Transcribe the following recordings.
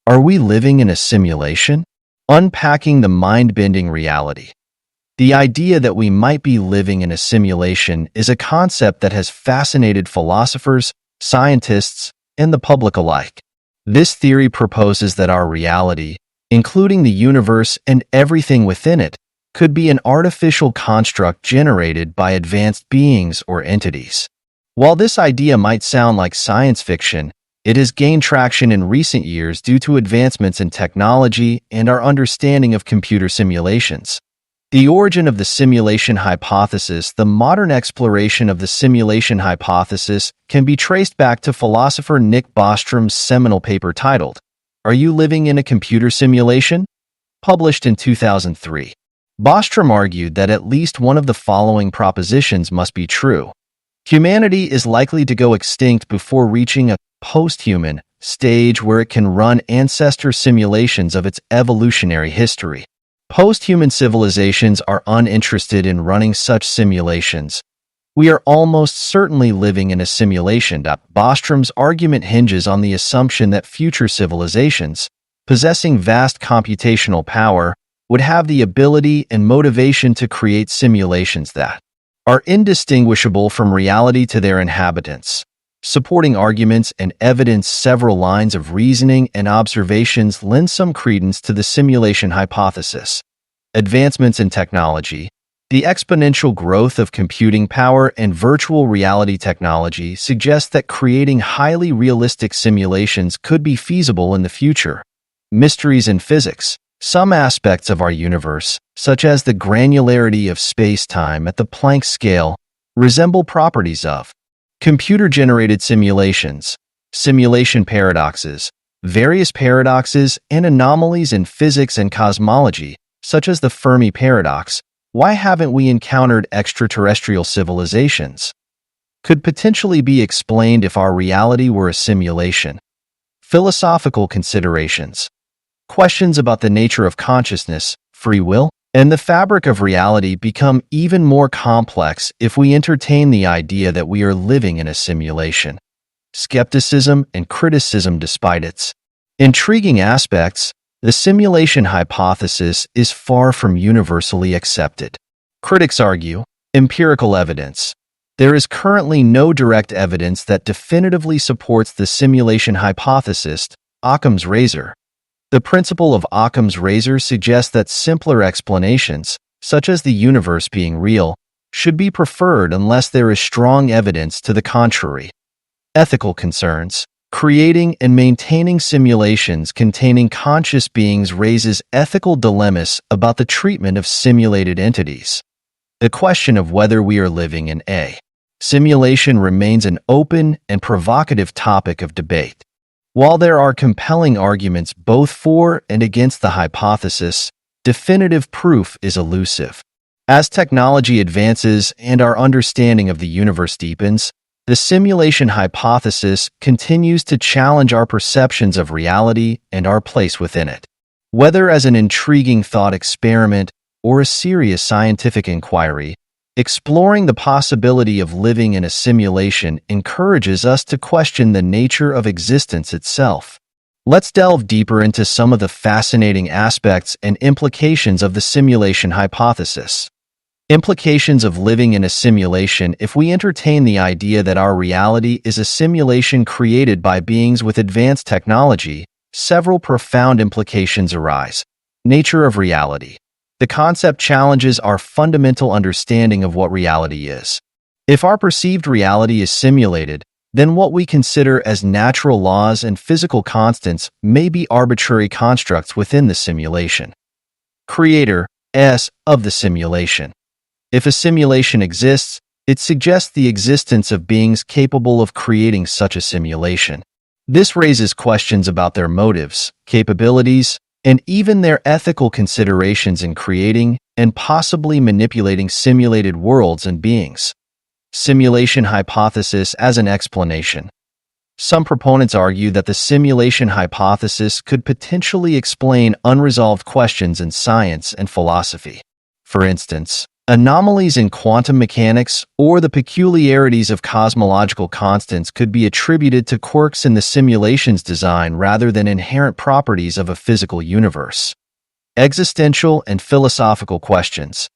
Are we living in a simulation? Unpacking the mind-bending reality. The idea that we might be living in a simulation is a concept that has fascinated philosophers, scientists, and the public alike. This theory proposes that our reality, including the universe and everything within it, could be an artificial construct generated by advanced beings or entities. While this idea might sound like science fiction, it has gained traction in recent years due to advancements in technology and our understanding of computer simulations. The origin of the simulation hypothesis. The modern exploration of the simulation hypothesis can be traced back to philosopher Nick Bostrom's seminal paper titled, "Are You Living in a Computer Simulation?" published in 2003. Bostrom argued that at least one of the following propositions must be true. Humanity is likely to go extinct before reaching a post-human stage where it can run ancestor simulations of its evolutionary history. Post-human civilizations are uninterested in running such simulations. We are almost certainly living in a simulation. Bostrom's argument hinges on the assumption that future civilizations, possessing vast computational power, would have the ability and motivation to create simulations that are indistinguishable from reality to their inhabitants. Supporting arguments and evidence, several lines of reasoning and observations lend some credence to the simulation hypothesis. Advancements in technology. The exponential growth of computing power and virtual reality technology suggests that creating highly realistic simulations could be feasible in the future. Mysteries in physics. Some aspects of our universe, such as the granularity of space-time at the Planck scale, resemble properties of computer-generated simulations. Simulation paradoxes. Various paradoxes and anomalies in physics and cosmology, such as the Fermi paradox, why haven't we encountered extraterrestrial civilizations, could potentially be explained if our reality were a simulation. Philosophical considerations. Questions about the nature of consciousness, free will, and the fabric of reality become even more complex if we entertain the idea that we are living in a simulation. Skepticism and criticism. Despite its intriguing aspects, the simulation hypothesis is far from universally accepted. Critics argue, empirical evidence. There is currently no direct evidence that definitively supports the simulation hypothesis. Occam's razor. The principle of Occam's razor suggests that simpler explanations, such as the universe being real, should be preferred unless there is strong evidence to the contrary. Ethical concerns. Creating and maintaining simulations containing conscious beings raises ethical dilemmas about the treatment of simulated entities. The question of whether we are living in a simulation remains an open and provocative topic of debate. While there are compelling arguments both for and against the hypothesis, definitive proof is elusive. As technology advances and our understanding of the universe deepens, the simulation hypothesis continues to challenge our perceptions of reality and our place within it. Whether as an intriguing thought experiment or a serious scientific inquiry, exploring the possibility of living in a simulation encourages us to question the nature of existence itself. Let's delve deeper into some of the fascinating aspects and implications of the simulation hypothesis. Implications of living in a simulation. If we entertain the idea that our reality is a simulation created by beings with advanced technology, several profound implications arise. Nature of reality. The concept challenges our fundamental understanding of what reality is. If our perceived reality is simulated, then what we consider as natural laws and physical constants may be arbitrary constructs within the simulation. Creator of the simulation. If a simulation exists, it suggests the existence of beings capable of creating such a simulation. This raises questions about their motives, capabilities, and even their ethical considerations in creating and possibly manipulating simulated worlds and beings. Simulation hypothesis as an explanation. Some proponents argue that the simulation hypothesis could potentially explain unresolved questions in science and philosophy. For instance, Anomalies in quantum mechanics or the peculiarities of cosmological constants could be attributed to quirks in the simulation's design rather than inherent properties of a physical universe. Existential and philosophical questions.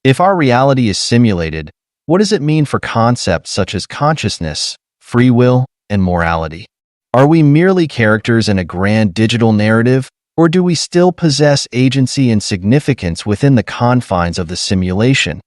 If our reality is simulated, what does it mean for concepts such as consciousness, free will, and morality? Are we merely characters in a grand digital narrative, or do we still possess agency and significance within the confines of the simulation?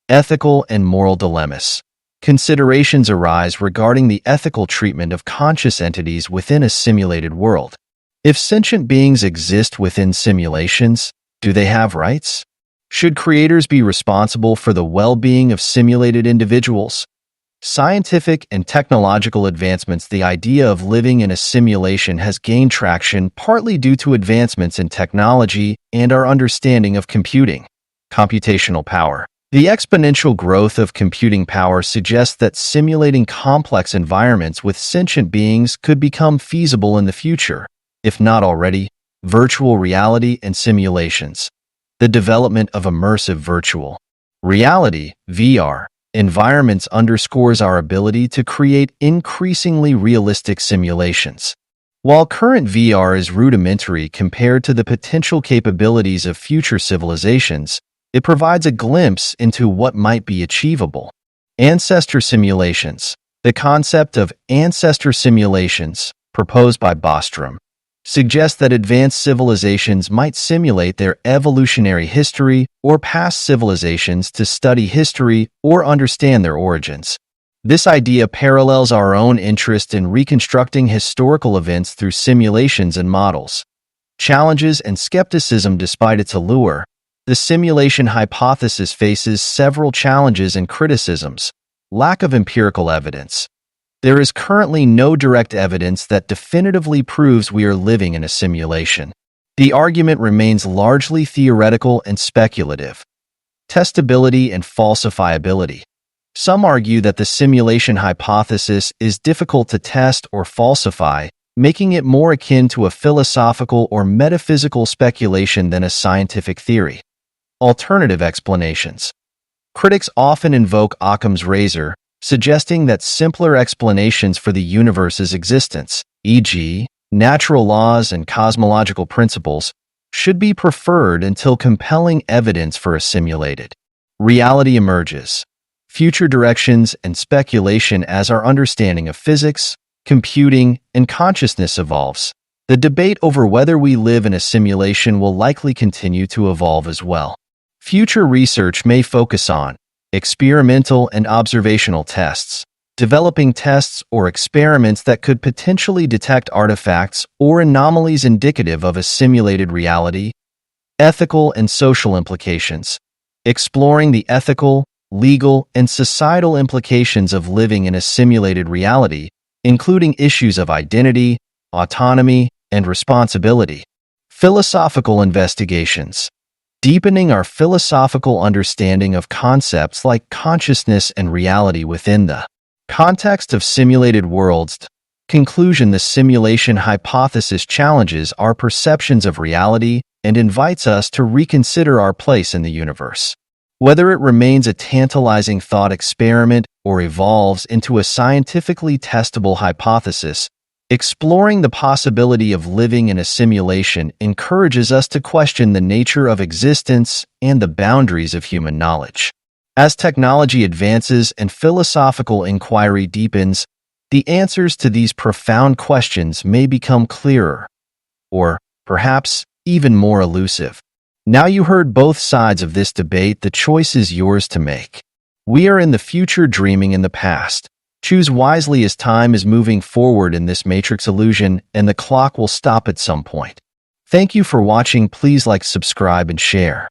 Ethical and moral dilemmas. Considerations arise regarding the ethical treatment of conscious entities within a simulated world. If sentient beings exist within simulations, do they have rights? Should creators be responsible for the well-being of simulated individuals? Scientific and technological advancements. The idea of living in a simulation has gained traction partly due to advancements in technology and our understanding of computing. Computational power. The exponential growth of computing power suggests that simulating complex environments with sentient beings could become feasible in the future, if not already. Virtual reality and simulations. The development of immersive virtual reality, VR, environments underscores our ability to create increasingly realistic simulations. While current VR is rudimentary compared to the potential capabilities of future civilizations, it provides a glimpse into what might be achievable. Ancestor simulations. The concept of ancestor simulations, proposed by Bostrom, suggests that advanced civilizations might simulate their evolutionary history or past civilizations to study history or understand their origins. This idea parallels our own interest in reconstructing historical events through simulations and models. Challenges and skepticism. Despite its allure, the simulation hypothesis faces several challenges and criticisms. Lack of empirical evidence. There is currently no direct evidence that definitively proves we are living in a simulation. The argument remains largely theoretical and speculative. Testability and falsifiability. Some argue that the simulation hypothesis is difficult to test or falsify, making it more akin to a philosophical or metaphysical speculation than a scientific theory. Alternative explanations. Critics often invoke Occam's razor, suggesting that simpler explanations for the universe's existence, e.g., natural laws and cosmological principles, should be preferred until compelling evidence for a simulated reality emerges. Future directions and speculation. As our understanding of physics, computing, and consciousness evolves, the debate over whether we live in a simulation will likely continue to evolve as well. Future research may focus on experimental and observational tests, developing tests or experiments that could potentially detect artifacts or anomalies indicative of a simulated reality. Ethical and social implications. Exploring the ethical, legal, and societal implications of living in a simulated reality, including issues of identity, autonomy, and responsibility. Philosophical investigations. Deepening our philosophical understanding of concepts like consciousness and reality within the context of simulated worlds. Conclusion. The simulation hypothesis challenges our perceptions of reality and invites us to reconsider our place in the universe. Whether it remains a tantalizing thought experiment or evolves into a scientifically testable hypothesis, exploring the possibility of living in a simulation encourages us to question the nature of existence and the boundaries of human knowledge. As technology advances and philosophical inquiry deepens, the answers to these profound questions may become clearer, or perhaps even more elusive. Now you heard both sides of this debate. The choice is yours to make. We are in the future, dreaming in the past. Choose wisely, as time is moving forward in this matrix illusion and the clock will stop at some point. Thank you for watching. Please like, subscribe, and share.